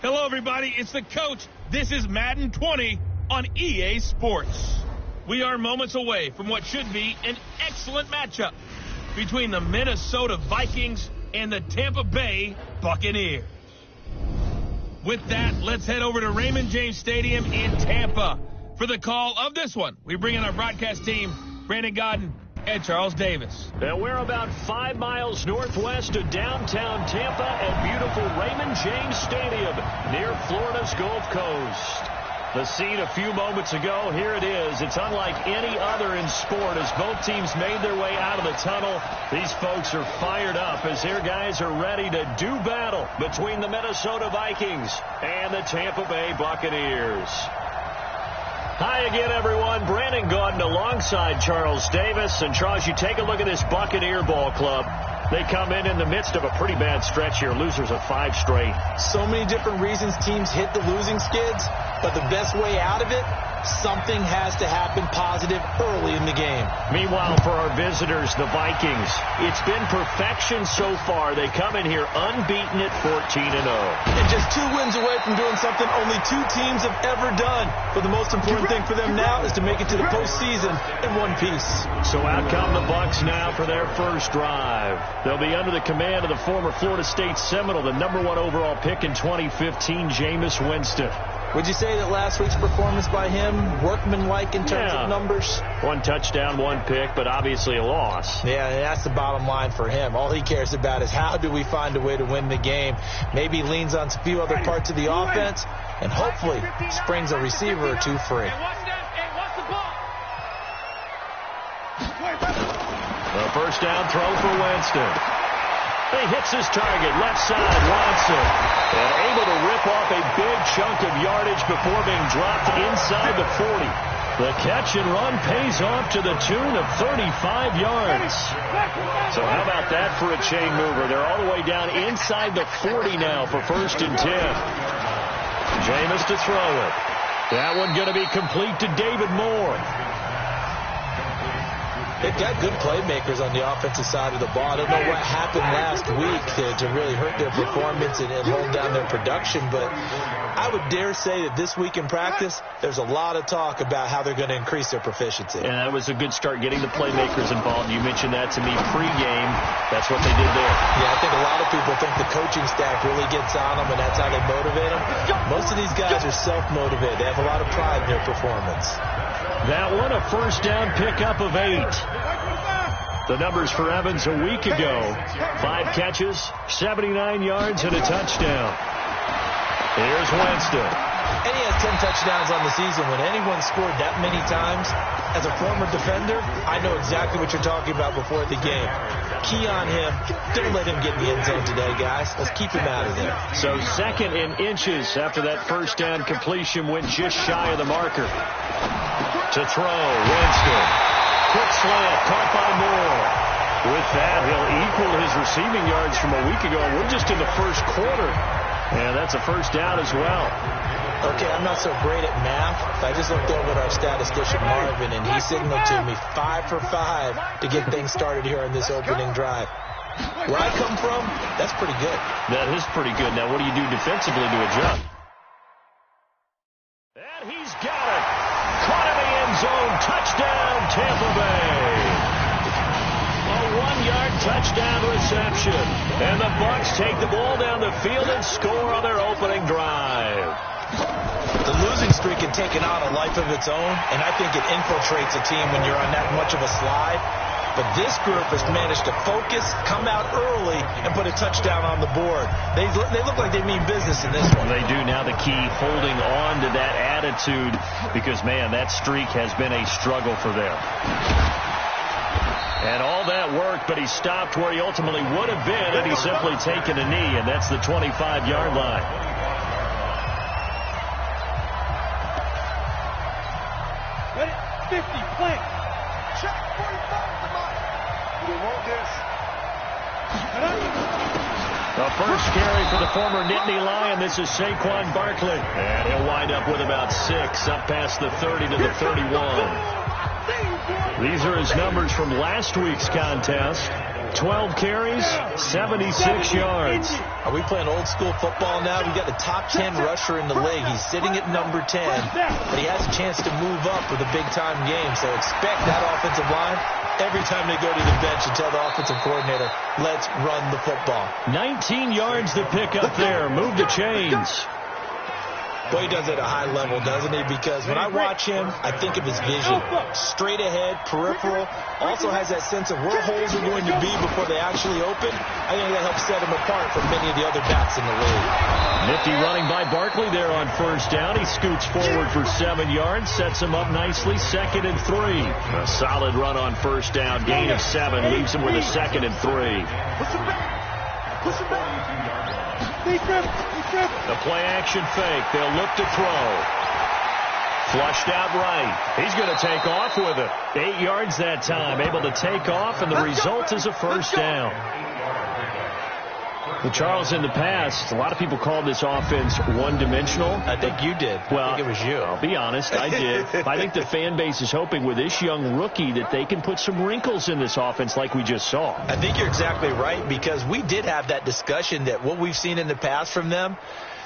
Hello, everybody. It's the coach. This is Madden 20 on EA Sports. We are moments away from what should be an excellent matchup between the Minnesota Vikings and the Tampa Bay Buccaneers. With that, let's head over to Raymond James Stadium in Tampa for the call of this one. We bring in our broadcast team, Brandon Godden and Charles Davis. And we're about 5 miles northwest of downtown Tampa at beautiful Raymond James Stadium near Florida's Gulf Coast. The scene a few moments ago, here it is. It's unlike any other in sport as both teams made their way out of the tunnel. These folks are fired up as their guys are ready to do battle between the Minnesota Vikings and the Tampa Bay Buccaneers. Hi again, everyone. Brandon Gaudin alongside Charles Davis. And, Charles, you take a look at this Buccaneer ball club. They come in the midst of a pretty bad stretch here, losers of 5 straight. So many different reasons teams hit the losing skids, but the best way out of it, something has to happen positive early in the game. Meanwhile, for our visitors, the Vikings, it's been perfection so far. They come in here unbeaten at 14-0. And just 2 wins away from doing something only 2 teams have ever done. But the most important thing for them now is to make it to the postseason in one piece. So out come the Bucs now for their first drive. They'll be under the command of the former Florida State Seminole, the #1 overall pick in 2015, Jameis Winston. Would you say that last week's performance by him, workmanlike in terms of numbers? 1 touchdown, 1 pick, but obviously a loss. Yeah, that's the bottom line for him. All he cares about is how do we find a way to win the game. Maybe few other parts of the offense, and hopefully springs a receiver or 2 free. The first down throw for Winston. He hits his target, left side, Watson. And able to rip off a big chunk of yardage before being dropped inside the 40. The catch and run pays off to the tune of 35 yards. So how about that for a chain mover? They're all the way down inside the 40 now for 1st and 10. Jameis to throw it. That one going to be complete to David Moore. They've got good playmakers on the offensive side of the ball. I don't know what happened last week to really hurt their performance and hold down their production, but I would dare say that this week in practice, there's a lot of talk about how they're going to increase their proficiency. And that was a good start getting the playmakers involved. You mentioned that to me pregame. That's what they did there. Yeah, I think a lot of people think the coaching staff really gets on them, and that's how they motivate them. Most of these guys are self-motivated. They have a lot of pride in their performance. That one, a first down pickup of 8. The numbers for Evans a week ago. 5 catches, 79 yards, and a touchdown. Here's Winston. And he has 10 touchdowns on the season. When anyone scored that many times, as a former defender, I know exactly what you're talking about before the game. Key on him. Don't let him get in the end zone today, guys. Let's keep him out of there. So 2nd in inches after that first down completion went just shy of the marker. To throw, Winston. Quick slant, caught by Moore. With that, he'll equal his receiving yards from a week ago. We're just in the first quarter. And that's a first down as well. Okay, I'm not so great at math. I just looked over at our statistician, Marvin, and he signaled to me 5 for 5 to get things started here on this opening drive. Where I come from, that's pretty good. That is pretty good. Now, what do you do defensively to adjust? And he's got it. Caught in the end zone. Touchdown, Tampa Bay. A 1-yard touchdown reception. And the Bucs take the ball down the field and score on their opening drive. The losing streak had taken on a life of its own, and I think it infiltrates a team when you're on that much of a slide. But this group has managed to focus, come out early, and put a touchdown on the board. They look like they mean business in this one. They do. Now the key, holding on to that attitude, because, man, that streak has been a struggle for them. And all that worked, but he stopped where he ultimately would have been had he simply taken a knee, and that's the 25-yard line. Ready? 50, plant. Check 45. We want this. The first carry for the former Nittany Lion. This is Saquon Barkley. And he'll wind up with about 6, up past the 30 to the 31. These are his numbers from last week's contest. 12 carries, 76 yards. Are we playing old school football now? We got the top 10 rusher in the league. He's sitting at number 10, but he has a chance to move up with a big-time game. So expect that offensive line every time they go to the bench and tell the offensive coordinator, let's run the football. 19 yards to pick up there. Move the chains. Boy, he does it at a high level, doesn't he? Because when I watch him, I think of his vision. Straight ahead, peripheral. Also has that sense of where holes are going to be before they actually open. I think that helps set him apart from many of the other backs in the league. Nifty running by Barkley there on first down. He scoots forward for 7 yards, sets him up nicely, 2nd and 3. A solid run on first down, gain of 7, leaves him with a 2nd and 3. Push him back. Push him back. The play-action fake. They'll look to throw. Flushed out right. He's going to take off with it. 8 yards that time. Able to take off, and the result is a first down. Well, Charles, in the past, a lot of people called this offense one-dimensional. I think you did. Well, I think it was you. I'll be honest, I did. I think the fan base is hoping with this young rookie that they can put some wrinkles in this offense like we just saw. I think you're exactly right, because we did have that discussion that what we've seen in the past from them,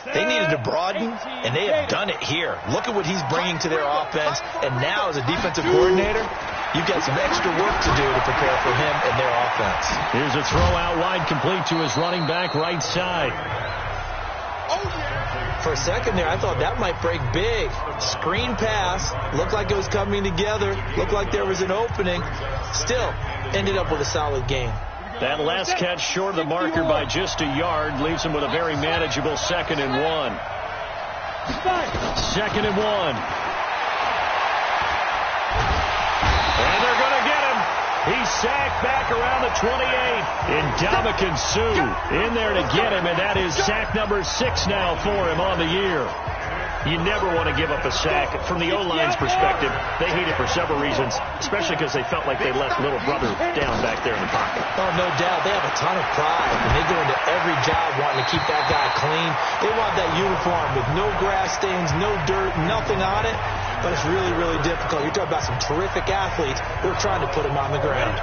they needed to broaden, and they have done it here. Look at what he's bringing to their offense, and now as a defensive coordinator, you've got some extra work to do to prepare for him and their offense. Here's a throw out wide, complete to his running back right side. For a second there, I thought that might break big. Screen pass, looked like it was coming together, looked like there was an opening. Still, ended up with a solid game. That last catch short of the marker by just a yard leaves him with a very manageable 2nd and 1. 2nd and 1. And they're going to get him. He's sacked back around the 28. Ndamukong Suh in there to get him, and that is sack number 6 now for him on the year. You never want to give up a sack. From the O-line's perspective, they hate it for several reasons, especially because they felt like they left little brother down back there in the pocket. Oh, no doubt. They have a ton of pride, and they go into every job wanting to keep that guy clean. They want that uniform with no grass stains, no dirt, nothing on it. But it's really, really difficult. You're talking about some terrific athletes who are trying to put him on the ground.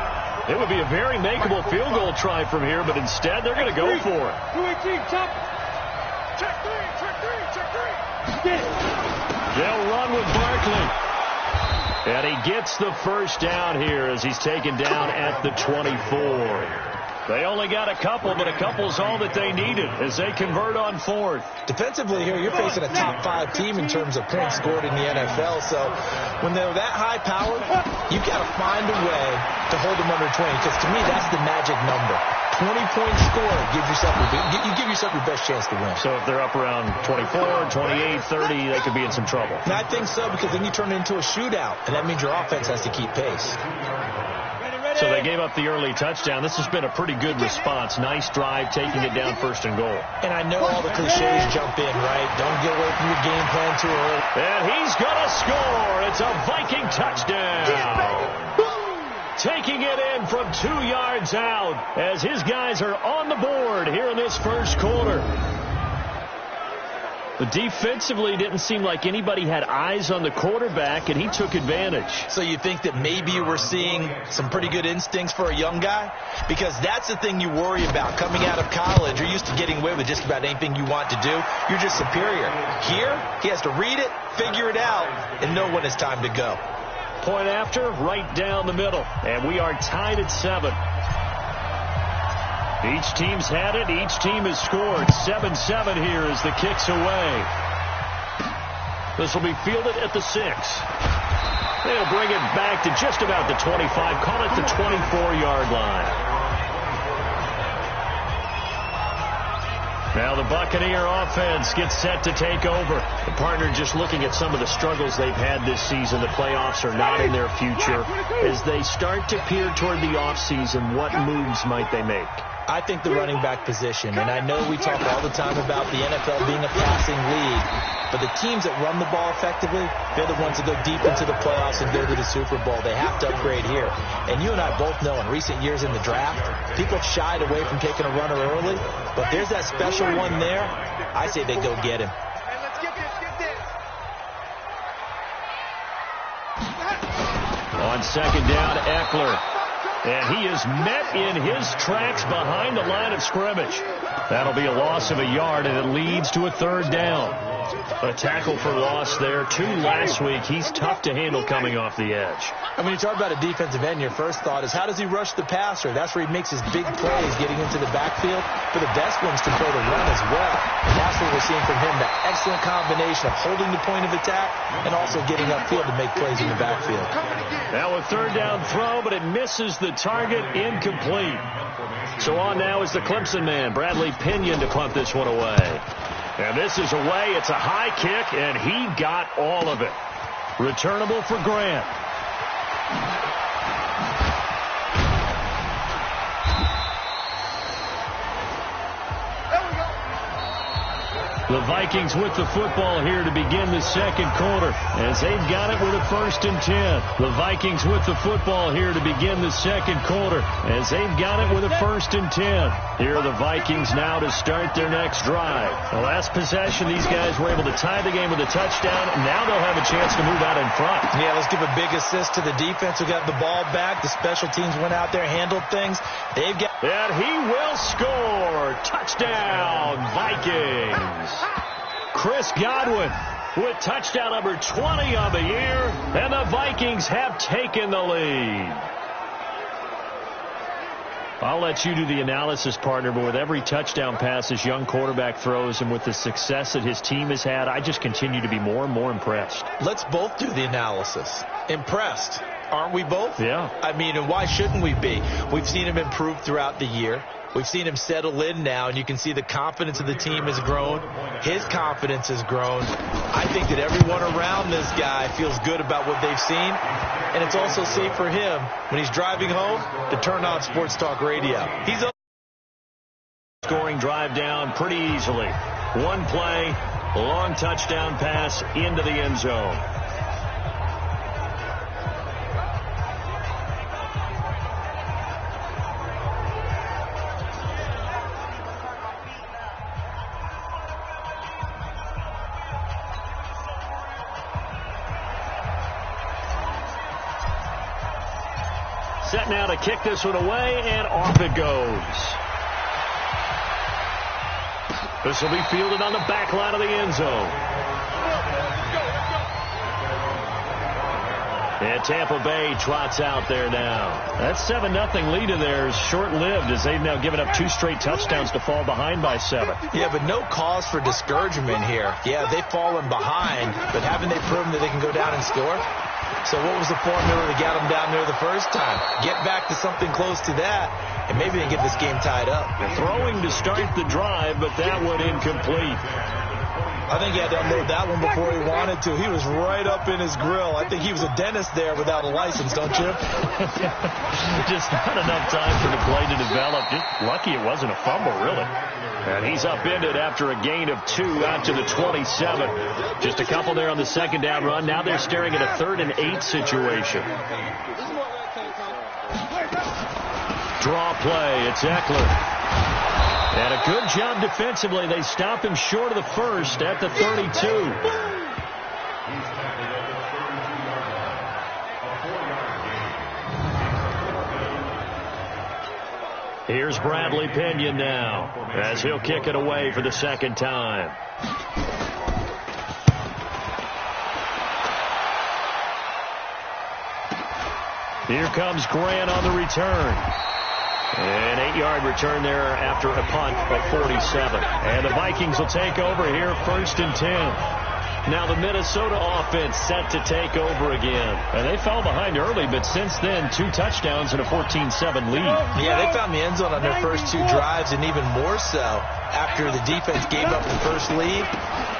It would be a very makeable field goal try from here, but instead they're going to go for it. 218, top. Check 3, check 3, check 3. They'll run with Barkley. And he gets the first down here as he's taken down at the 24. They only got a couple, but a couple's all that they needed as they convert on 4th. Defensively here, you're facing a top 5 team in terms of points scored in the NFL. So when they're that high powered, you've got to find a way to hold them under 20. Because to me, that's the magic number. 20-point score gives yourself you give yourself your best chance to win. So if they're up around 24, 28, 30, they could be in some trouble. And I think so, because then you turn it into a shootout, and that means your offense has to keep pace. So they gave up the early touchdown. This has been a pretty good response. Nice drive, taking it down 1st and goal. And I know all the cliches jump in, right? Don't get away from your game plan too early. And he's going to score. It's a Viking touchdown. Taking it in from 2 yards out as his guys are on the board here in this first quarter. But defensively, it didn't seem like anybody had eyes on the quarterback, and he took advantage. So you think that maybe we're seeing some pretty good instincts for a young guy? Because that's the thing you worry about. Coming out of college, you're used to getting away with just about anything you want to do. You're just superior. Here, he has to read it, figure it out, and know when it's time to go. Point after, right down the middle. And we are tied at 7. Each team's had it. Each team has scored. 7-7 here as the kick's away. This will be fielded at the 6. They'll bring it back to just about the 25. Call it the 24-yard line. Now the Buccaneer offense gets set to take over. The partner just looking at some of the struggles they've had this season. The playoffs are not in their future. As they start to peer toward the offseason, what moves might they make? I think the running back position, and I know we talk all the time about the NFL being a passing league, but the teams that run the ball effectively, they're the ones that go deep into the playoffs and go to the Super Bowl. They have to upgrade here. And you and I both know in recent years in the draft, people have shied away from taking a runner early, but there's that special one there. I say they go get him. On 2nd down, Eckler. And he is met in his tracks behind the line of scrimmage. That'll be a loss of a yard, and it leads to a third down. A tackle for loss there. 2 last week. He's tough to handle coming off the edge. And when you talk about a defensive end, your first thought is, how does he rush the passer? That's where he makes his big plays, getting into the backfield. But the best ones can throw the run as well. And that's what we're seeing from him, that excellent combination of holding the point of attack and also getting upfield to make plays in the backfield. Now a third down throw, but it misses the target, incomplete. So on now is the Clemson man, Bradley Pinion, to punt this one away. And this is away. It's a high kick, and he got all of it. Returnable for Grant. The Vikings with the football here to begin the second quarter as they've got it with a 1st and 10. The Vikings with the football here to begin the second quarter as they've got it with a 1st and 10. Here are the Vikings now to start their next drive. The last possession, these guys were able to tie the game with a touchdown. Now they'll have a chance to move out in front. Yeah, let's give a big assist to the defense who got the ball back. The special teams went out there, handled things. They've got... And he will score. Touchdown, Vikings. Chris Godwin with touchdown number 20 on the year, and the Vikings have taken the lead. I'll let you do the analysis, partner, but with every touchdown pass this young quarterback throws and with the success that his team has had, I just continue to be more and more impressed. Let's both do the analysis. Impressed. Aren't we both? Yeah. I mean, and why shouldn't we be? We've seen him improve throughout the year. We've seen him settle in now, and you can see the confidence of the team has grown. His confidence has grown. I think that everyone around this guy feels good about what they've seen, and it's also safe for him when he's driving home to turn on Sports Talk Radio. He's scoring drive down pretty easily. One play, long touchdown pass into the end zone. Set now to kick this one away, and off it goes. This will be fielded on the back line of the end zone. And Tampa Bay trots out there now. That 7-0 lead of theirs short-lived as they've now given up 2 straight touchdowns to fall behind by 7. Yeah, but no cause for discouragement here. Yeah, they've fallen behind, but haven't they proven that they can go down and score? So what was the formula that got them down there the first time? Get back to something close to that, and maybe they can get this game tied up. Throwing to start the drive, but that one incomplete. I think he had to unload that one before he wanted to. He was right up in his grill. I think he was a dentist there without a license, don't you? Just not enough time for the play to develop. Just lucky it wasn't a fumble, really. And he's upended after a gain of 2 out to the 27. Just a couple there on the second down run. Now they're staring at a 3rd and 8 situation. Draw play. It's Eckler. And a good job defensively. They stop him short of the first at the 32. Here's Bradley Pinion now as he'll kick it away for the second time. Here comes Grant on the return. An 8-yard return there after a punt of 47. And the Vikings will take over here 1st and 10. Now the Minnesota offense set to take over again. And they fell behind early, but since then, 2 touchdowns and a 14-7 lead. Yeah, they found the end zone on their first 2 drives, and even more so after the defense gave up the first lead.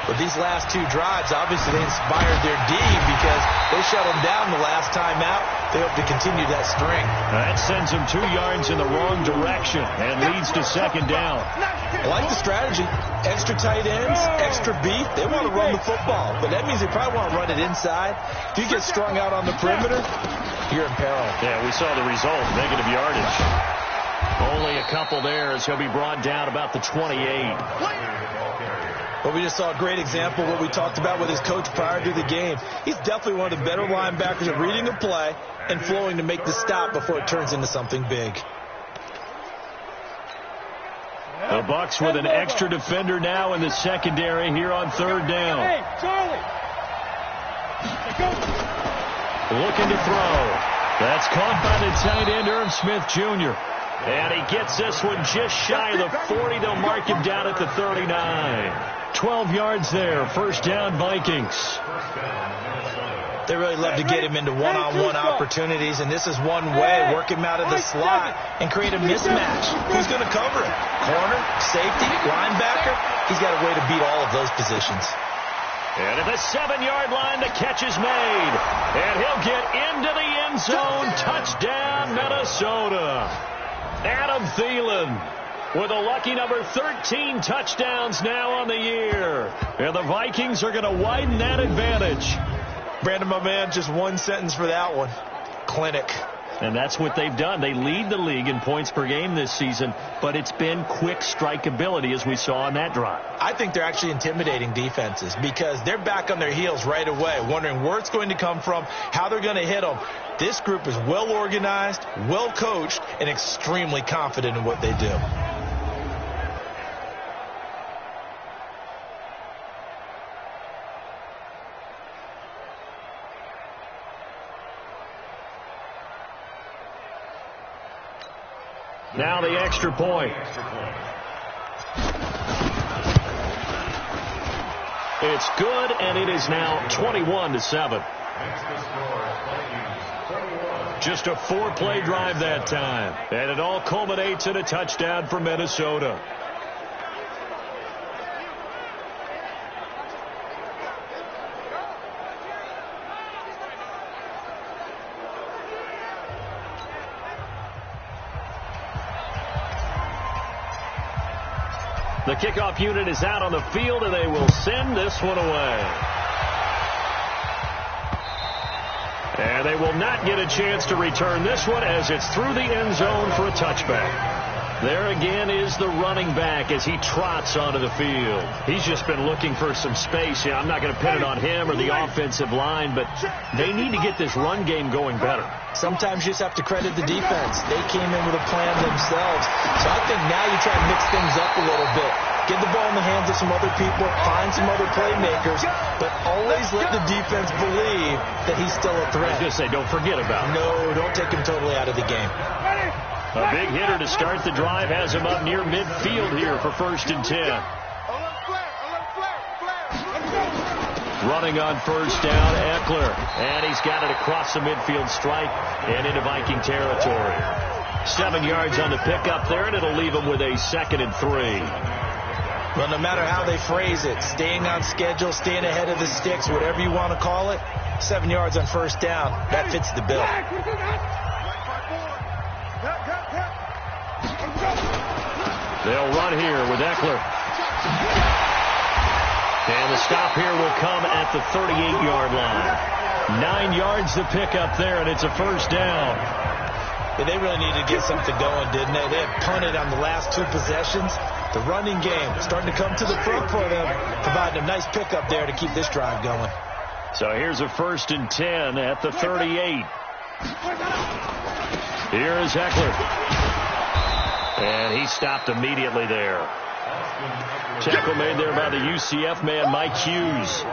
But these last 2 drives, obviously they inspired their D because they shut them down the last time out. They hope to continue that string. That sends them 2 yards in the wrong direction and leads to second down. I like the strategy. Extra tight ends, extra beef. They want to run the football, but that means they probably want to run it inside. If you get strung out on the perimeter, you're in peril. Yeah, we saw the result, negative yardage. Only a couple there as he'll be brought down about the 28. Well, we just saw a great example of what we talked about with his coach prior to the game. He's definitely one of the better linebackers at reading a play and flowing to make the stop before it turns into something big. The Bucs with an extra defender now in the secondary here on third down. Hey, Charlie. Looking to throw. That's caught by the tight end, Irv Smith Jr. And he gets this one just shy of the 40. They'll mark him down at the 39. 12 yards there. First down, Vikings. They really love to get him into one-on-one opportunities, and this is one way. Work him out of the slot and create a mismatch. Who's going to cover him? Corner, safety, linebacker? He's got a way to beat all of those positions. And at the 7-yard line, the catch is made. And he'll get into the end zone. Touchdown, Minnesota. Adam Thielen with a lucky number 13 touchdowns now on the year. And the Vikings are going to widen that advantage. Brandon, my man, just one sentence for that one. Clinic. And that's what they've done. They lead the league in points per game this season, but it's been quick strike ability as we saw on that drive. I think they're actually intimidating defenses because they're back on their heels right away, wondering where it's going to come from, how they're going to hit them. This group is well organized, well coached, and extremely confident in what they do. Now the extra point. It's good, and it is now 21-7. Just a 4-play drive that time, and it all culminates in a touchdown for Minnesota. The kickoff unit is out on the field, and they will send this one away. And they will not get a chance to return this one as it's through the end zone for a touchback. There again is the running back as he trots onto the field. He's just been looking for some space. Yeah, I'm not going to pin it on him or the offensive line, but they need to get this run game going better. Sometimes you just have to credit the defense. They came in with a plan themselves. So I think now you try to mix things up a little bit. Get the ball in the hands of some other people, find some other playmakers, but always let the defense believe that he's still a threat. I was going to say, don't forget about it. No, don't take him totally out of the game. A big hitter to start the drive has him up near midfield here for 1st and 10. Running on first down, Eckler. And he's got it across the midfield stripe and into Viking territory. 7 yards on the pickup there, and it'll leave him with a 2nd and 3. Well, no matter how they phrase it, staying on schedule, staying ahead of the sticks, whatever you want to call it, 7 yards on first down, that fits the bill. They'll run here with Eckler. And the stop here will come at the 38-yard line. 9 yards to pick up there, and it's a first down. Yeah, they really needed to get something going, didn't they? They had punted on the last 2 possessions. The running game starting to come to the front for them, providing a nice pickup there to keep this drive going. So here's a 1st and 10 at the 38. Here is Eckler. And he stopped immediately there. Tackle made there by the UCF man, Mike Hughes.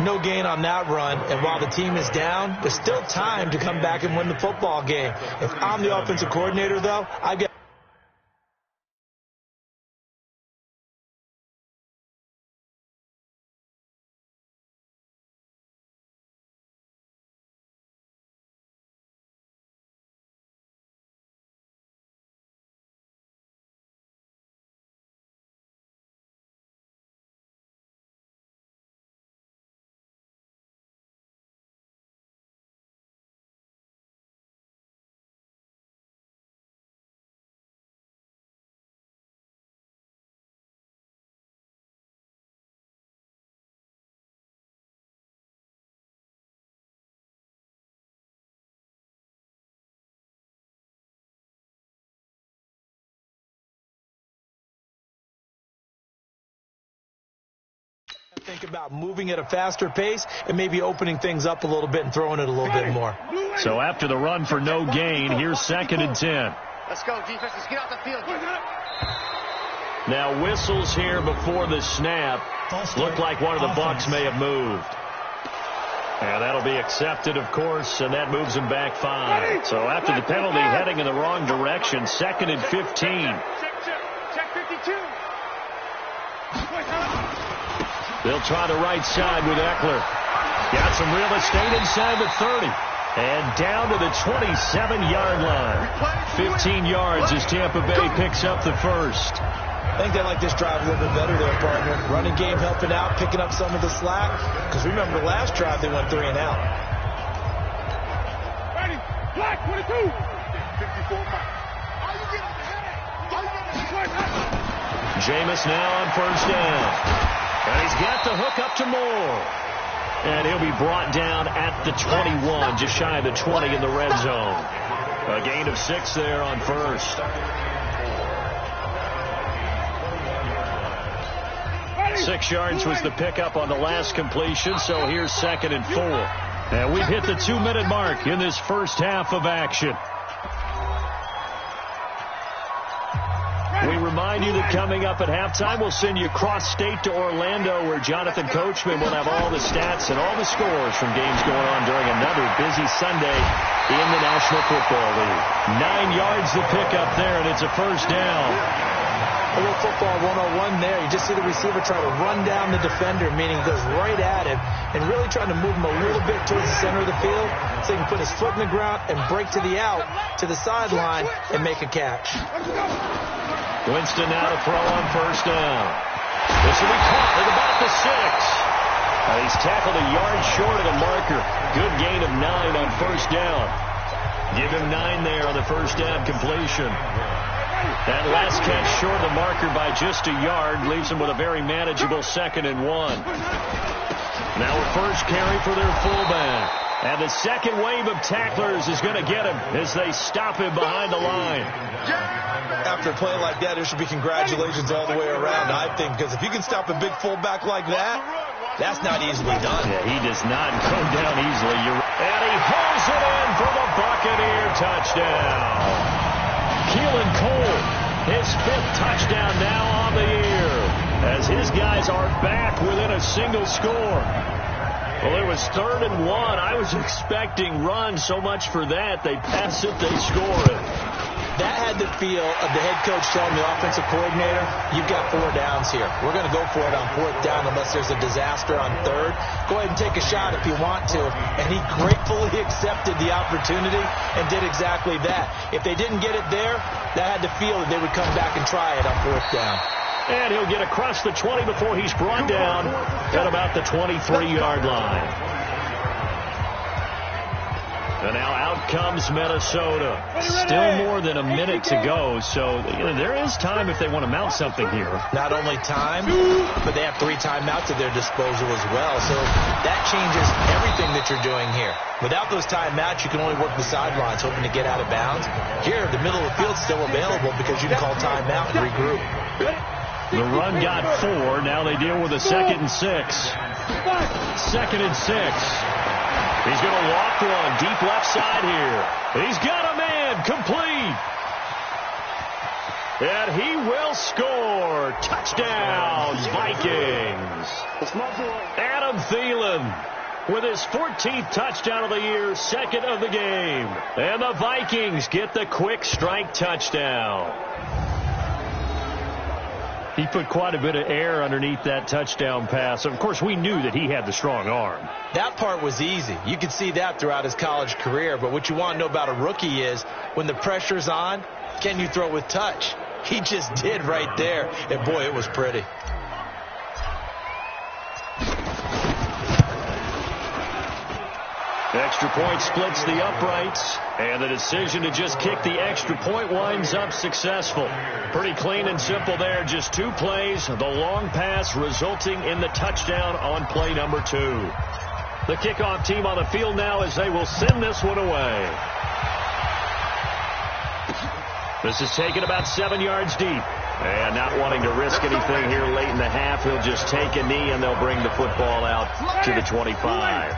No gain on that run, and while the team is down, there's still time to come back and win the football game. If I'm the offensive coordinator, though, I've got think about moving at a faster pace and maybe opening things up a little bit and throwing it a little bit more. So after the run for no gain, here's 2nd and 10. Let's go, defense. Let's get out the field. Now whistles here before the snap. Looked like one of the Bucs may have moved. And that'll be accepted, of course, and that moves him back 5. So after the penalty, heading in the wrong direction, 2nd and 15. Check 52. They'll try the right side with Eckler. Got some real estate inside the 30. And down to the 27-yard line. 15 yards as Tampa Bay picks up the first. I think they like this drive a little bit better there, partner. Running game helping out, picking up some of the slack. Because remember, the last drive they went 3 and out. Ready, black 22. 54 back. Jameis now on first down. And he's got the hook up to Moore. And he'll be brought down at the 21, just shy of the 20 in the red zone. A gain of 6 there on first. 6 yards was the pickup on the last completion, so here's 2nd and 4. And we've hit the 2-minute mark in this first half of action. We remind you that coming up at halftime, we'll send you cross-state to Orlando, where Jonathan Coachman will have all the stats and all the scores from games going on during another busy Sunday in the National Football League. 9 yards the pickup there, and it's a first down. A little football 101 there. You just see the receiver try to run down the defender, meaning he goes right at him and really trying to move him a little bit towards the center of the field so he can put his foot in the ground and break to the out, to the sideline, and make a catch. Winston now to throw on first down. This will be caught at about the 6. He's tackled a yard short of the marker. Good gain of 9 on first down. Give him 9 there on the first down completion. That last catch short of the marker by just a yard leaves him with a very manageable 2nd and 1. Now a first carry for their fullback. And the second wave of tacklers is going to get him as they stop him behind the line. After a play like that, there should be congratulations all the way around, I think, because if you can stop a big fullback like that, that's not easily done. Yeah, he does not go down easily. And he hauls it in for the Buccaneer touchdown. Keelan Cole, his 5th touchdown now on the year, as his guys are back within a single score. Well, it was 3rd and 1. I was expecting runs, so much for that. They pass it, they score it. That had the feel of the head coach telling the offensive coordinator, you've got 4 downs here. We're going to go for it on 4th down unless there's a disaster on 3rd. Go ahead and take a shot if you want to. And he gratefully accepted the opportunity and did exactly that. If they didn't get it there, that had the feel that they would come back and try it on 4th down. And he'll get across the 20 before he's brought down at about the 23-yard line. And now out comes Minnesota. Still more than a minute to go, so there is time if they want to mount something here. Not only time, but they have 3 timeouts at their disposal as well. So that changes everything that you're doing here. Without those timeouts, you can only work the sidelines, hoping to get out of bounds. Here, the middle of the field's still available because you can call timeout and regroup. The run got 4. Now they deal with a 2nd and 6. 2nd and 6. He's going to walk one deep left side here. He's got a man complete. And he will score. Touchdowns, Vikings. Adam Thielen with his 14th touchdown of the year, 2nd of the game. And the Vikings get the quick strike touchdown. He put quite a bit of air underneath that touchdown pass. Of course, we knew that he had the strong arm. That part was easy. You could see that throughout his college career. But what you want to know about a rookie is when the pressure's on, can you throw with touch? He just did right there. And, boy, it was pretty. Extra point splits the uprights, and the decision to just kick the extra point winds up successful. Pretty clean and simple there. Just 2 plays, the long pass resulting in the touchdown on play number 2. The kickoff team on the field now as they will send this one away. This is taken about 7 yards deep. And not wanting to risk anything here late in the half, he'll just take a knee, and they'll bring the football out to the 25.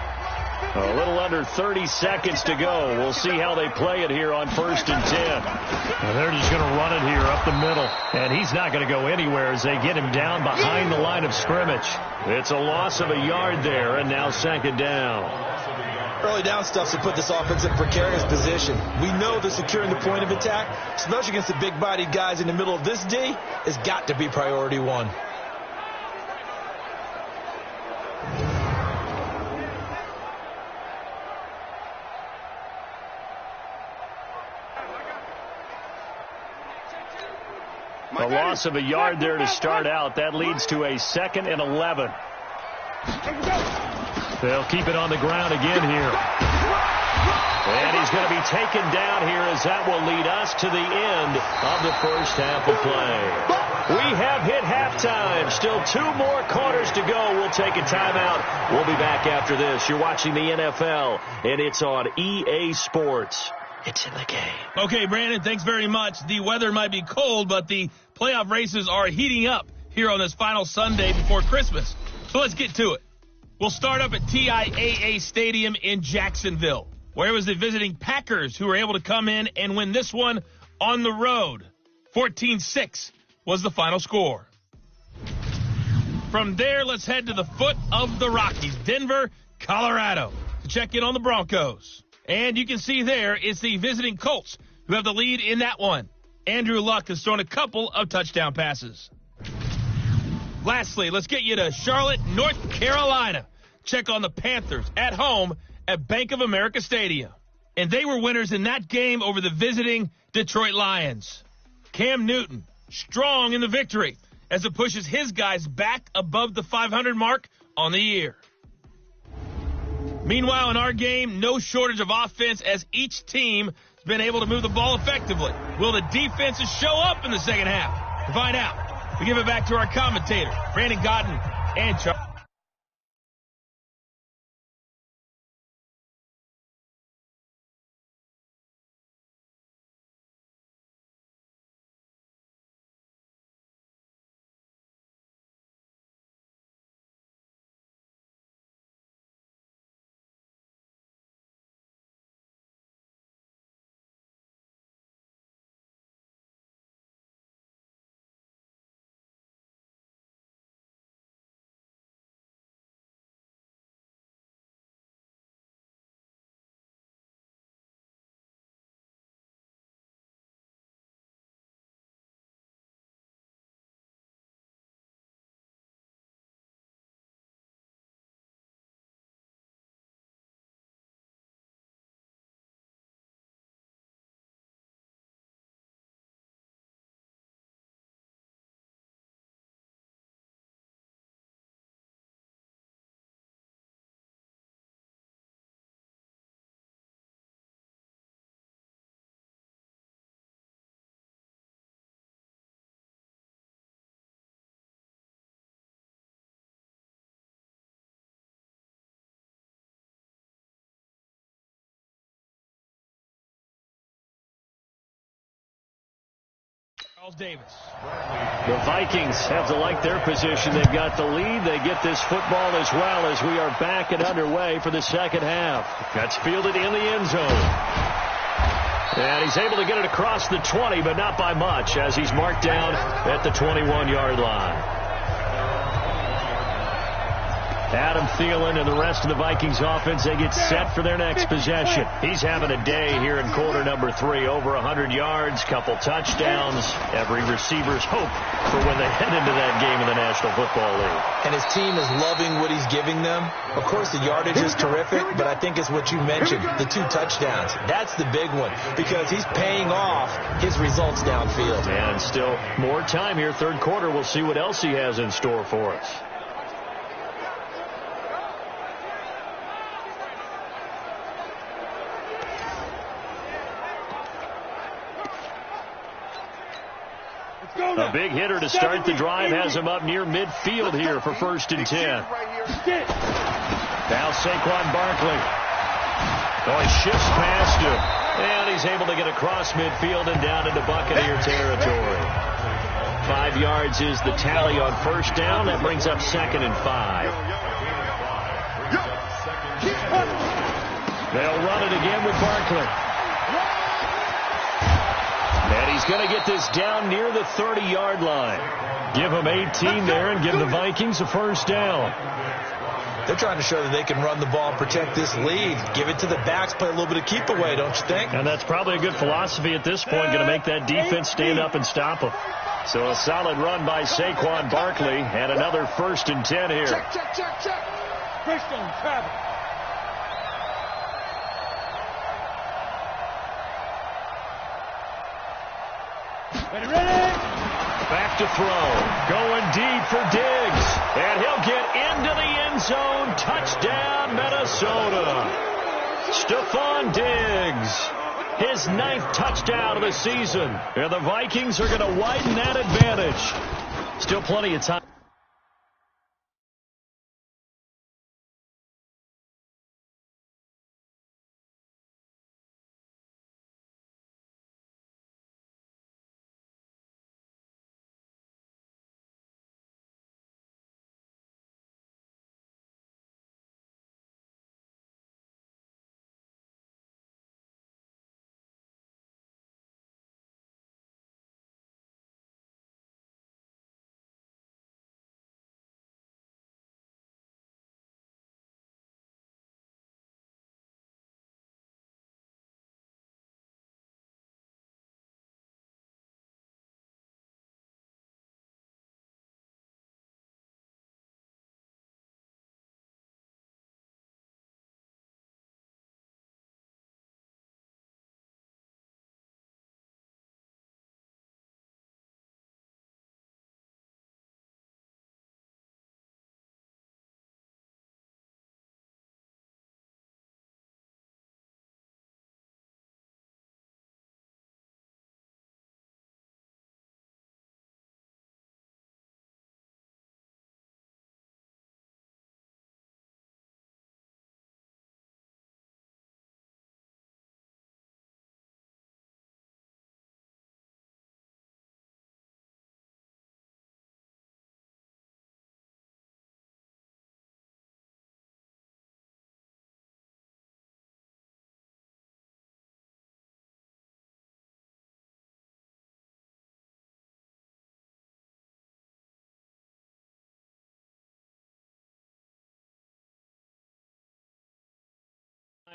A little under 30 seconds to go. We'll see how they play it here on 1st and 10. Well, they're just going to run it here up the middle. And he's not going to go anywhere as they get him down behind the line of scrimmage. It's a loss of a yard there, and now 2nd down. Early down stuff to put this offense in precarious position. We know that securing the point of attack, especially against the big-bodied guys in the middle of this D, has got to be priority one. A loss of a yard there to start out. That leads to a 2nd and 11. They'll keep it on the ground again here. And he's going to be taken down here as that will lead us to the end of the first half of play. We have hit halftime. Still 2 more quarters to go. We'll take a timeout. We'll be back after this. You're watching the NFL, and it's on EA Sports. It's in the game. Okay, Brandon, thanks very much. The weather might be cold, but the playoff races are heating up here on this final Sunday before Christmas. So let's get to it. We'll start up at TIAA Stadium in Jacksonville, where it was the visiting Packers who were able to come in and win this one on the road. 14-6 was the final score. From there, let's head to the foot of the Rockies, Denver, Colorado, to check in on the Broncos. And you can see there it's the visiting Colts who have the lead in that one. Andrew Luck has thrown a couple of touchdown passes. Lastly, let's get you to Charlotte, North Carolina. Check on the Panthers at home at Bank of America Stadium. And they were winners in that game over the visiting Detroit Lions. Cam Newton, strong in the victory as it pushes his guys back above the 500 mark on the year. Meanwhile, in our game, no shortage of offense as each team has been able to move the ball effectively. Will the defenses show up in the second half? To find out, we give it back to our commentator, Brandon Godden and Charles. Davis. The Vikings have to like their position. They've got the lead. They get this football as well as we are back and underway for the second half. That's fielded in the end zone. And he's able to get it across the 20, but not by much as he's marked down at the 21-yard line. Adam Thielen and the rest of the Vikings offense, they get set for their next possession. He's having a day here in quarter number 3. Over 100 yards, couple touchdowns. Every receiver's hope for when they head into that game in the National Football League. And his team is loving what he's giving them. Of course, the yardage is terrific, but I think it's what you mentioned, the 2 touchdowns. That's the big one because he's paying off his results downfield. And still more time here, third quarter. We'll see what else he has in store for us. A big hitter to start the drive has him up near midfield here for 1st and 10. Now Saquon Barkley. Oh, he shifts past him. And he's able to get across midfield and down into Buccaneer territory. 5 yards is the tally on first down. That brings up 2nd and 5. They'll run it again with Barkley. And he's going to get this down near the 30-yard line. Give him 18 there and give the Vikings a first down. They're trying to show that they can run the ball and protect this lead. Give it to the backs, play a little bit of keep away, don't you think? And that's probably a good philosophy at this point, going to make that defense stand up and stop them. So a solid run by Saquon Barkley and another 1st and 10 here. Check. First down, Travis. Ready. Back to throw. Going deep for Diggs. And he'll get into the end zone. Touchdown, Minnesota. Stephon Diggs. His 9th touchdown of the season. And the Vikings are going to widen that advantage. Still plenty of time.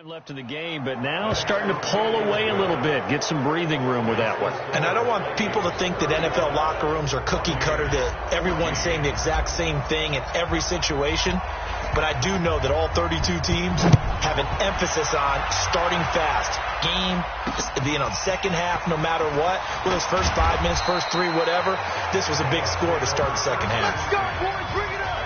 Left in the game, but now starting to pull away a little bit. Get some breathing room with that one. And I don't want people to think that NFL locker rooms are cookie cutter, that everyone's saying the exact same thing in every situation. But I do know that all 32 teams have an emphasis on starting fast. Game, second half, no matter what. Whether it's first 5 minutes, first 3, whatever. This was a big score to start the second half. Let's go, boys. Bring it up.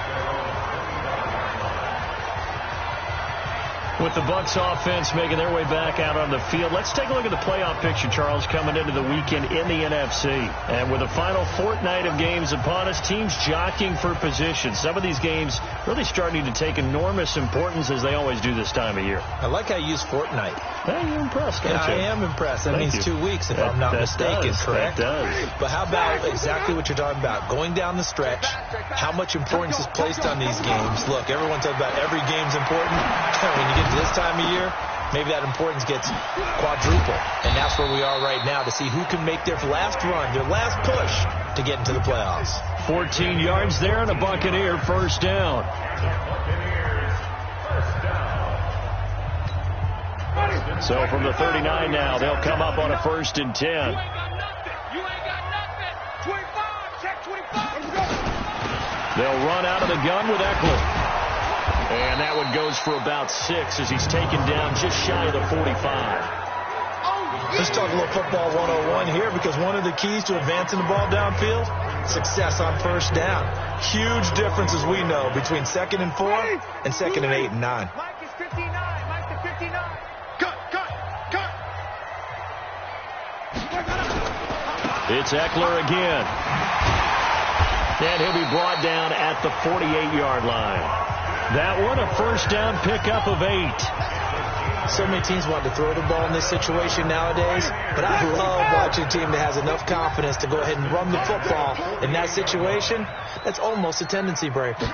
With the Bucs offense making their way back out on the field, let's take a look at the playoff picture, Charles, coming into the weekend in the NFC. And with the final fortnight of games upon us, teams jockeying for position. Some of these games really starting to take enormous importance, as they always do this time of year. I like how you use fortnight. Hey, you're impressed, aren't you? I am impressed. That means 2 weeks, if I'm not mistaken, correct? That does. But how about exactly what you're talking about? Going down the stretch, how much importance is placed on these games? Look, everyone talks about every game's important. When you get to this time of year, maybe that importance gets quadruple. And that's where we are right now, to see who can make their last run, their last push to get into the playoffs. 14 yards there and a Buccaneer first down. So from the 39 now, they'll come up on a 1st and 10. You ain't got nothing. 25. Check 25. Let's go. They'll run out of the gun with Eckler. And that one goes for about 6 as he's taken down just shy of the 45. Let's talk a little football 101 here, because one of the keys to advancing the ball downfield, success on first down. Huge difference, as we know, between 2nd and 4 and 2nd and 8 and 9. Mike is 59. Mike is 59. Cut. It's Eckler again. And he'll be brought down at the 48-yard line. That one, a first down pickup of 8. So many teams want to throw the ball in this situation nowadays, but I love watching a team that has enough confidence to go ahead and run the football. In that situation, that's almost a tendency breaker.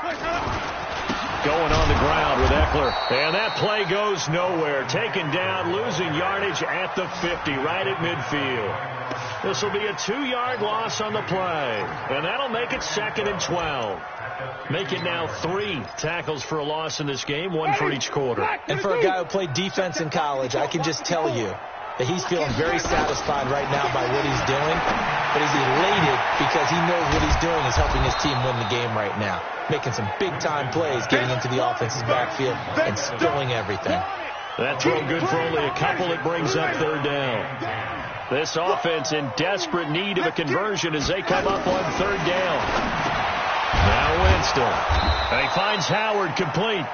Going on the ground with Eckler. And that play goes nowhere. Taken down, losing yardage at the 50, right at midfield. This will be a 2-yard loss on the play. And that'll make it 2nd and 12. Make it now 3 tackles for a loss in this game, 1 for each quarter. And for a guy who played defense in college, I can just tell you that he's feeling very satisfied right now by what he's doing. But he's elated because he knows what he's doing is helping his team win the game right now. Making some big-time plays, getting into the offense's backfield, and spilling everything. That throw good for only a couple. It brings up 3rd down. This offense in desperate need of a conversion as they come up on 3rd down. Now Winston. And he finds Howard complete.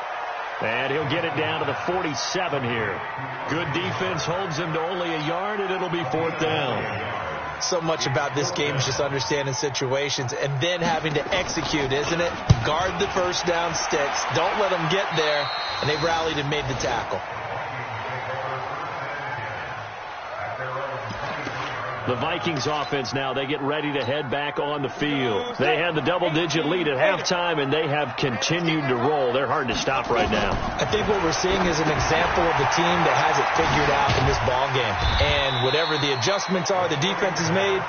And he'll get it down to the 47 here. Good defense holds him to only a yard, and it'll be 4th down. So much about this game is just understanding situations and then having to execute, isn't it? Guard the first down sticks. Don't let them get there. And they rallied and made the tackle. The Vikings offense now, they get ready to head back on the field. They had the double-digit lead at halftime, and they have continued to roll. They're hard to stop right now. I think what we're seeing is an example of the team that has it figured out in this ball game. And whatever the adjustments are the defense has made,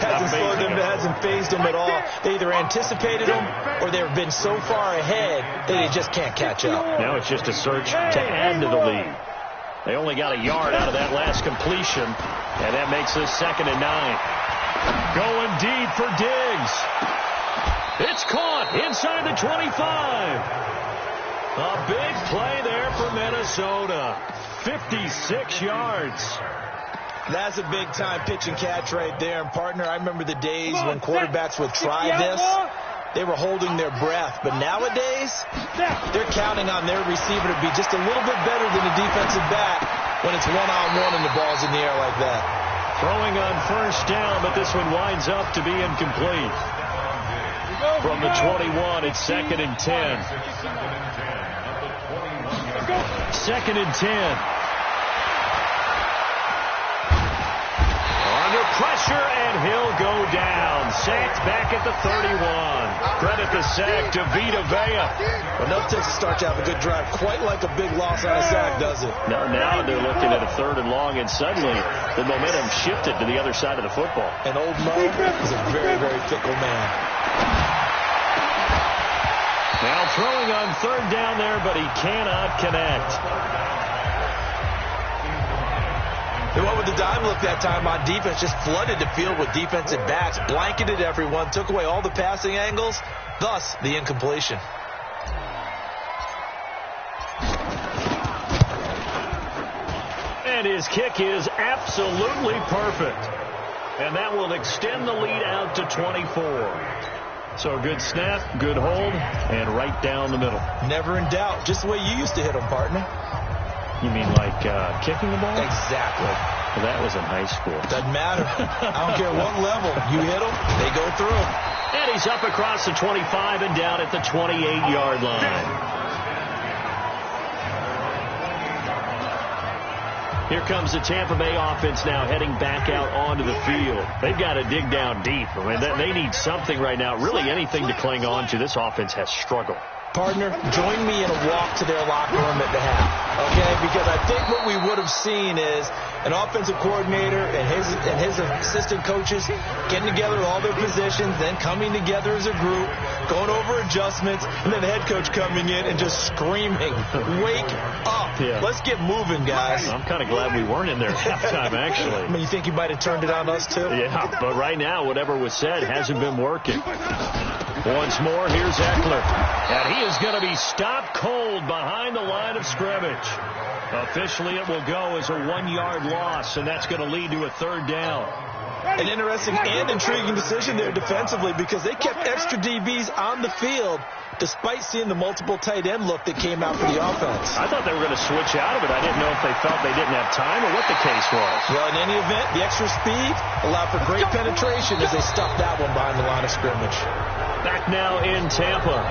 hasn't slowed them, hasn't phased them at all. They either anticipated them or they've been so far ahead that they just can't catch up. Now it's just a search to add to the lead. They only got a yard out of that last completion, and that makes this 2nd and 9. Going deep for Diggs. It's caught inside the 25. A big play there for Minnesota. 56 yards. That's a big-time pitch and catch right there. And, partner, I remember the days when quarterbacks would try this. They were holding their breath. But nowadays, they're counting on their receiver to be just a little bit better than a defensive back when it's one-on-one and the ball's in the air like that. Throwing on 1st down, but this one winds up to be incomplete. From the 21, it's 2nd and 10. 2nd and 10. Under pressure, and he'll go down. Sacked back at the 31. Credit the sack to Vita Vea. Well, no takes a start to have a good drive. Quite like a big loss on a sack, does it? No, now they're looking at a 3rd and long, and suddenly the momentum shifted to the other side of the football. And old Mo is a very, very fickle man. Now throwing on 3rd down there, but he cannot connect. They went with the dime look that time on defense, just flooded the field with defensive backs, blanketed everyone, took away all the passing angles, thus the incompletion. And his kick is absolutely perfect. And that will extend the lead out to 24. So a good snap, good hold, and right down the middle. Never in doubt, just the way you used to hit them, partner. You mean like kicking the ball? Exactly. Well, that was in high school. Doesn't matter. I don't care what level. You hit them, they go through. And he's up across the 25 and down at the 28-yard line. Here comes the Tampa Bay offense now heading back out onto the field. They've got to dig down deep. I mean, they need something right now, really anything to cling on to. This offense has struggled. Partner, join me in a walk to their locker room at the half, okay? Because I think what we would have seen is an offensive coordinator and his assistant coaches getting together all their positions, then coming together as a group, going over adjustments, and then the head coach coming in and just screaming, "Wake up! Yeah. Let's get moving, guys." I'm kind of glad we weren't in there at halftime, actually. I mean, you think he might have turned it on us, too? Yeah, but right now, whatever was said hasn't been working. Once more, here's Eckler. And he is going to be stopped cold behind the line of scrimmage. Officially, it will go as a 1-yard loss, and that's going to lead to a 3rd down. An interesting and intriguing decision there defensively because they kept extra DBs on the field despite seeing the multiple tight end look that came out for the offense. I thought they were going to switch out of it. I didn't know if they felt they didn't have time or what the case was. Well, in any event, the extra speed allowed for great penetration as they stuffed that one behind the line of scrimmage. Back now in Tampa.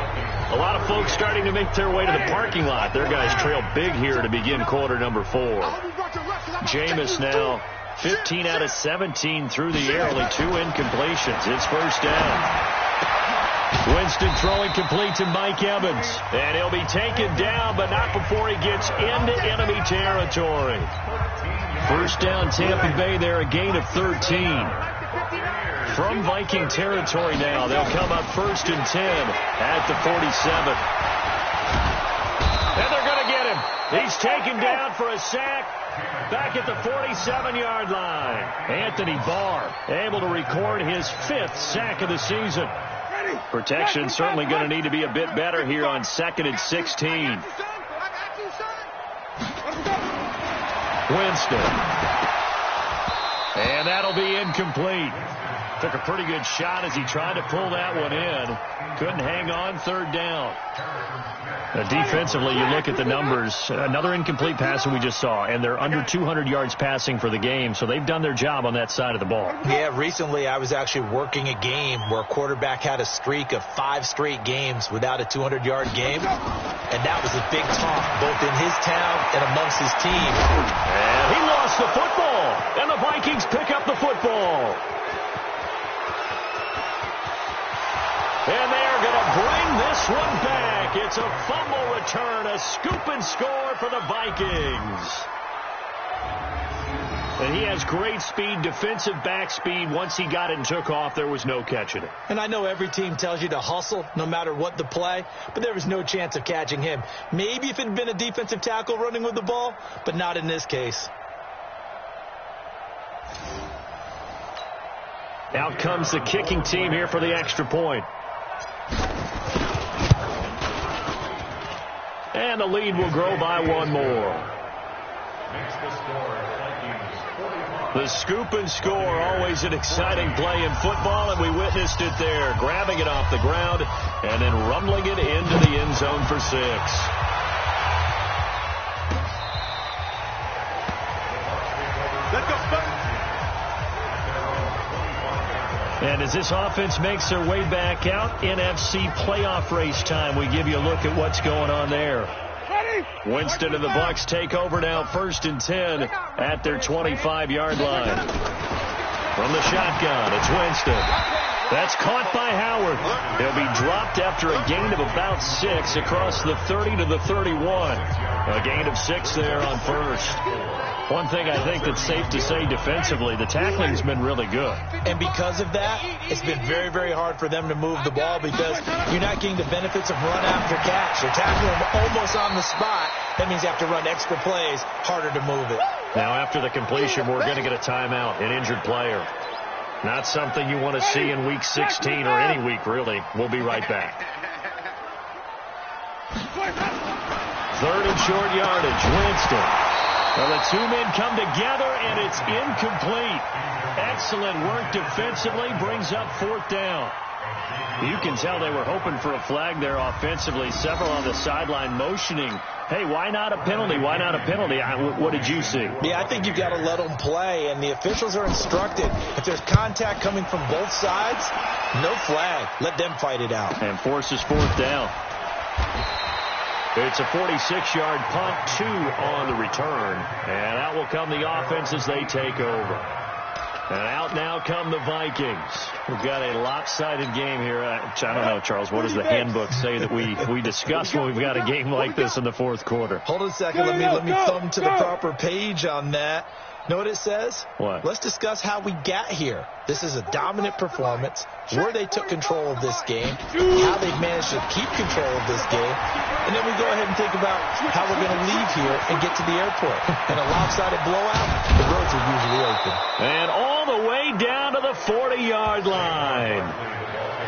A lot of folks starting to make their way to the parking lot. Their guys trail big here to begin quarter number 4. Jameis now 15 out of 17 through the air, only 2 incompletions. It's first down. Winston throwing complete to Mike Evans. And he'll be taken down, but not before he gets into enemy territory. First down, Tampa Bay there, a gain of 13. From Viking territory now, they'll come up first and 10 at the 47. And they're going to get him. He's taken down for a sack back at the 47-yard line. Anthony Barr able to record his 5th sack of the season. Protection certainly going to need to be a bit better here on 2nd and 16. Winston. And that'll be incomplete. Took a pretty good shot as he tried to pull that one in. Couldn't hang on, third down. Defensively, you look at the numbers. Another incomplete pass that we just saw, and they're under 200 yards passing for the game, so they've done their job on that side of the ball. Yeah, recently I was actually working a game where a quarterback had a streak of 5 straight games without a 200-yard game, and that was a big talk, both in his town and amongst his team. And he lost the football, and the Vikings pick up the football. And they're going to bring this one back. It's a fumble return, a scoop and score for the Vikings. And he has great speed, defensive back speed. Once he got it and took off, there was no catching it. And I know every team tells you to hustle no matter what the play, but there was no chance of catching him. Maybe if it had been a defensive tackle running with the ball, but not in this case. Out comes the kicking team here for the extra point. And the lead will grow by 1 more. The scoop and score, always an exciting play in football, and we witnessed it there. Grabbing it off the ground and then rumbling it into the end zone for 6. Let's go, And as this offense makes their way back out, NFC playoff race time, we give you a look at what's going on there. Winston and the Bucs take over now, 1st and 10 at their 25-yard line. From the shotgun, it's Winston. That's caught by Howard. He'll be dropped after a gain of about 6 across the 30 to the 31. A gain of 6 there on first. One thing I think that's safe to say defensively, the tackling's been really good. And because of that, it's been very, very hard for them to move the ball because you're not getting the benefits of run after catch. You're tackling them almost on the spot. That means you have to run extra plays, harder to move it. Now after the completion, we're going to get a timeout, an injured player. Not something you want to see in week 16 or any week, really. We'll be right back. 3rd and short yardage, Winston. Well, the 2 men come together, and it's incomplete. Excellent work defensively, brings up 4th down. You can tell they were hoping for a flag there offensively. Several on the sideline motioning, hey, why not a penalty? Why not a penalty? What did you see? Yeah, I think you've got to let them play, and the officials are instructed. If there's contact coming from both sides, no flag. Let them fight it out. And forces 4th down. It's a 46-yard punt, 2 on the return. And out will come the offense as they take over. And out now come the Vikings. We've got a lopsided game here. I don't know, Charles, what does the handbook say that we discuss when we've got a game like this in the 4th quarter? Hold on a second. Let me thumb to the proper page on that. Know what it says? What? Let's discuss how we got here. This is a dominant performance, where they took control of this game, how they've managed to keep control of this game, and then we go ahead and think about how we're going to leave here and get to the airport. In a lopsided blowout, the roads are usually open. And all the way down to the 40-yard line.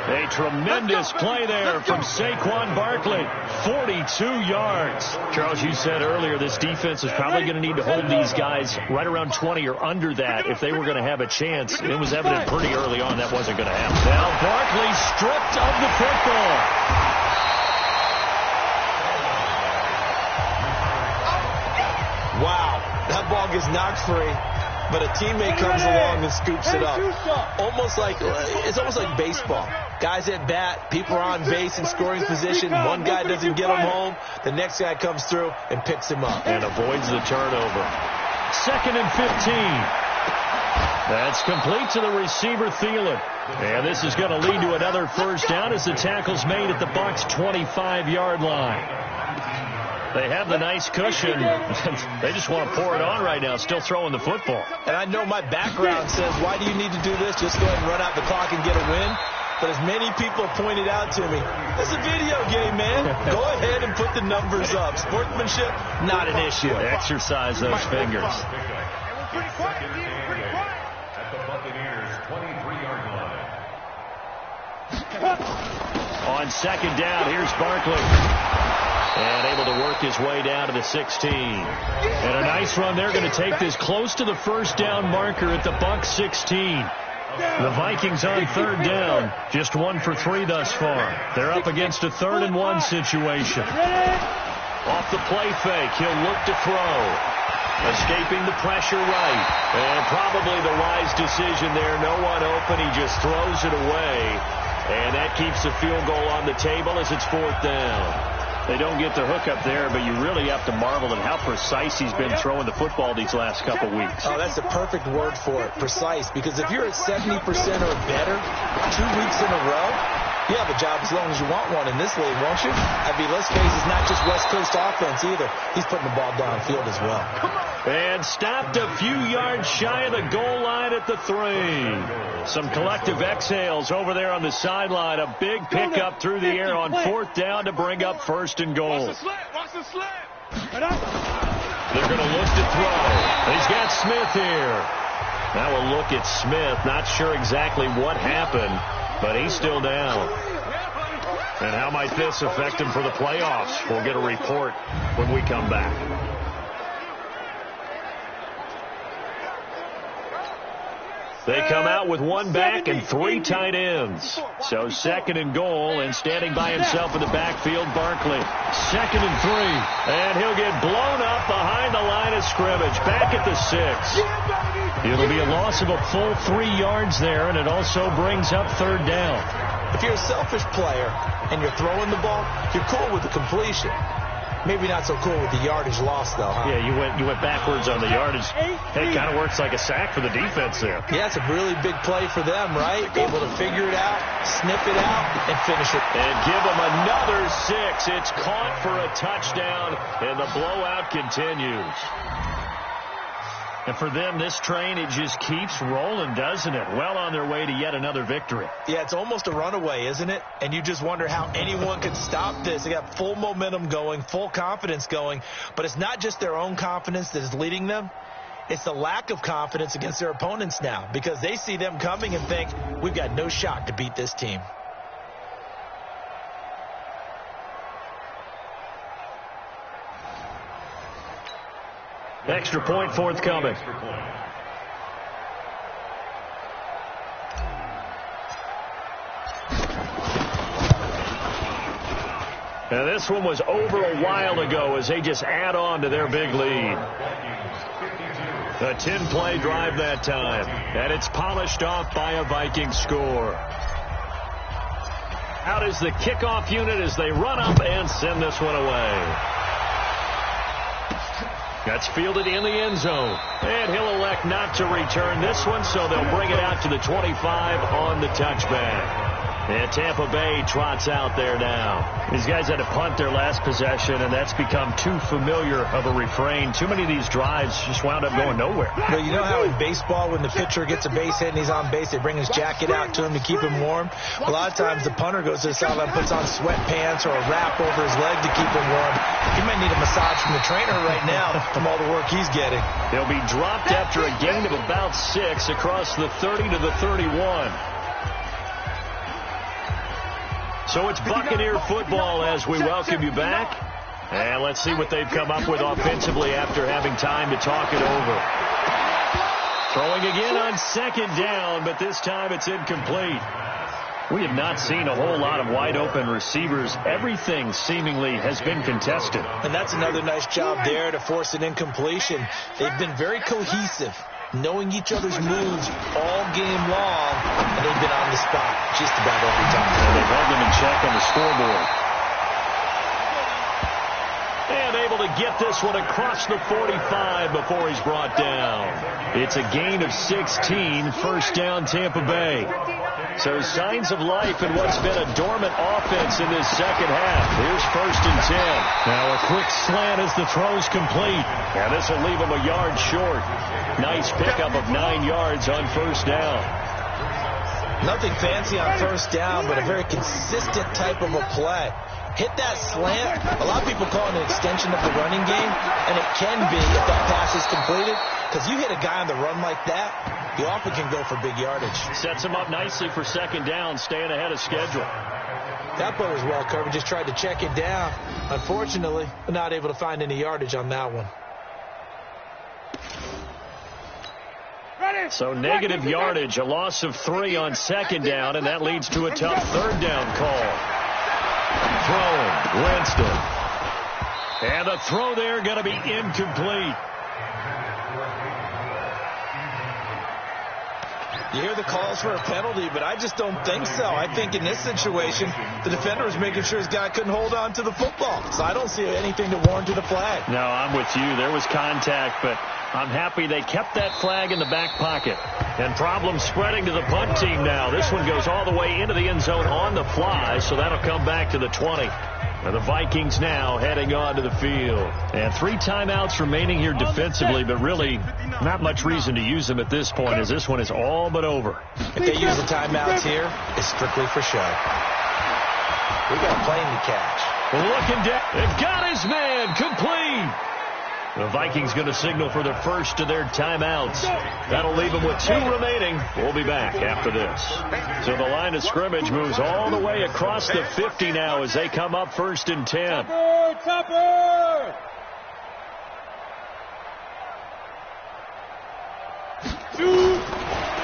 A tremendous play there from Saquon Barkley. 42 yards. Charles, you said earlier this defense is probably going to need to hold these guys right around 20 or under that if they were going to have a chance. It was evident pretty early on that wasn't going to happen. Now Barkley stripped of the football. Wow, that ball gets knocked free. but a teammate comes along and scoops it up. It's almost like baseball. Guys at bat, people are on base in scoring position. One guy doesn't get him home. The next guy comes through and picks him up. And avoids the turnover. 2nd and 15. That's complete to the receiver, Thielen. And this is going to lead to another first down as the tackle's made at the Bucs' 25-yard line. They have the nice cushion. They just want to pour it on right now, still throwing the football. And I know my background says, why do you need to do this? Just go ahead and run out the clock and get a win. But as many people pointed out to me, it's a video game, man. Go ahead and put the numbers up. Sportsmanship, not an issue. Exercise those fingers. On second down, here's Barkley. And able to work his way down to the 16. And a nice run. They're going to take this close to the first down marker at the Bucs 16. The Vikings on third down, just 1 for 3 thus far. They're up against a 3rd and 1 situation. Off the play fake, he'll look to throw. Escaping the pressure right. And probably the wise decision there. No one open, he just throws it away. And that keeps the field goal on the table as it's 4th down. They don't get the hook up there, but you really have to marvel at how precise he's been throwing the football these last couple weeks. Oh, that's a perfect word for it, precise. Because if you're at 70% or better 2 weeks in a row, you have a job as long as you want one in this league, won't you? I mean, let's face it, it's not just West Coast offense either. He's putting the ball downfield as well. And stopped a few yards shy of the goal line at the 3. Some collective exhales over there on the sideline. A big pickup through the air on 4th down to bring up 1st and goal. Watch the slip. They're going to look to throw. He's got Smith here. Now we'll look at Smith. Not sure exactly what happened, but he's still down. And how might this affect him for the playoffs? We'll get a report when we come back. They come out with 1 back and 3 tight ends. So 2nd and goal, and standing by himself in the backfield, Barkley. 2nd and 3. And he'll get blown up behind the line of scrimmage. Back at the 6. It'll be a loss of a full 3 yards there, and it also brings up 3rd down. If you're a selfish player and you're throwing the ball, you're cool with the completion. Maybe not so cool with the yardage loss, though, huh? Yeah, you went backwards on the yardage. It kind of works like a sack for the defense there. Yeah, it's a really big play for them, right? Able to figure it out, sniff it out, and finish it. And give them another 6. It's caught for a touchdown, and the blowout continues. And for them, this train, it just keeps rolling, doesn't it? Well on their way to yet another victory. Yeah, it's almost a runaway, isn't it? And you just wonder how anyone could stop this. They got full momentum going, full confidence going. But it's not just their own confidence that is leading them. It's the lack of confidence against their opponents now, because they see them coming and think, we've got no shot to beat this team. Extra point forthcoming. Now this one was over a while ago as they just add on to their big lead. A 10-play drive that time, and it's polished off by a Viking score. Out is the kickoff unit as they run up and send this one away. That's fielded in the end zone. And he'll elect not to return this one, so they'll bring it out to the 25 on the touchback. And Tampa Bay trots out there now. These guys had to punt their last possession, and that's become too familiar of a refrain. Too many of these drives just wound up going nowhere. But you know how in baseball, when the pitcher gets a base hit and he's on base, they bring his jacket out to him to keep him warm? A lot of times the punter goes to the sideline, puts on sweatpants or a wrap over his leg to keep him warm. He might need a massage from the trainer right now from all the work he's getting. They'll be dropped after a gain of about 6 across the 30 to the 31. So it's Buccaneer football as we welcome you back. And let's see what they've come up with offensively after having time to talk it over. Throwing again on 2nd down, but this time it's incomplete. We have not seen a whole lot of wide-open receivers. Everything seemingly has been contested. And that's another nice job there to force an incompletion. They've been very cohesive. knowing each other's moves all game long, and they've been on the spot just about every time. And they've held them in check on the scoreboard. And able to get this one across the 45 before he's brought down. It's a gain of 16, first down Tampa Bay. So signs of life in what's been a dormant offense in this second half. Here's 1st and 10. Now a quick slant as the throw's complete. And this will leave him a yard short. Nice pickup of 9 yards on 1st down. Nothing fancy on 1st down, but a very consistent type of a play. Hit that slant. A lot of people call it an extension of the running game, and it can be if that pass is completed, because you hit a guy on the run like that, you often can go for big yardage. Sets him up nicely for 2nd down, staying ahead of schedule. That play was well covered. Just tried to check it down. Unfortunately, not able to find any yardage on that one. So negative yardage, a loss of 3 on 2nd down, and that leads to a tough 3rd down call. Throwing, Winston. And the throw there going to be incomplete. You hear the calls for a penalty, but I just don't think so. I think in this situation, the defender was making sure his guy couldn't hold on to the football. So I don't see anything to warrant a flag. No, I'm with you. There was contact, but I'm happy they kept that flag in the back pocket. And problems spreading to the punt team now. This one goes all the way into the end zone on the fly, so that'll come back to the 20. And the Vikings now heading onto the field. And 3 timeouts remaining here defensively, but really not much reason to use them at this point, as this one is all but over. If they use the timeouts here, it's strictly for show. We got a plane to catch. Looking down. They've got his man complete. The Vikings going to signal for the first of their timeouts. That'll leave them with 2 remaining. We'll be back after this. So the line of scrimmage moves all the way across the 50 now as they come up 1st and 10. Topper!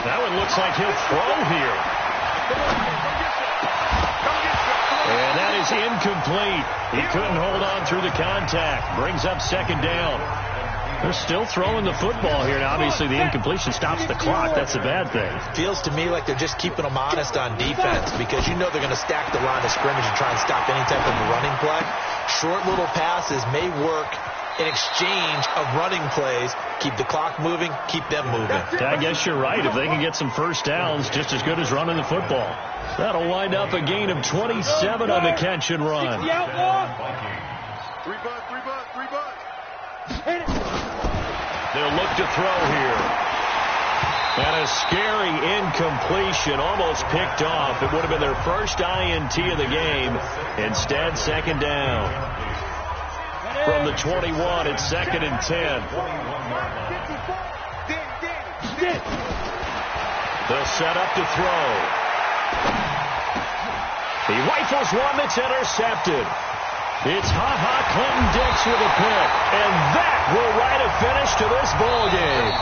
That one looks like he'll throw here. And that is incomplete. He couldn't hold on through the contact. Brings up 2nd down. They're still throwing the football here. Now, obviously, the incompletion stops the clock. That's a bad thing. Feels to me like they're just keeping them honest on defense, because you know they're going to stack the line of scrimmage and try and stop any type of a running play. Short little passes may work in exchange of running plays. Keep the clock moving, keep them moving. I guess you're right. If they can get some 1st downs, just as good as running the football. That'll wind up a gain of 27 on the catch and run. 3 bucks. They'll look to throw here. And a scary incompletion, almost picked off. It would have been their first INT of the game. Instead, 2nd down. From the 21, it's 2nd and 10. They'll set up to throw. He rifles one that's intercepted. It's Ha-Ha Clinton Dix with a pick. And that will write a finish to this ball game.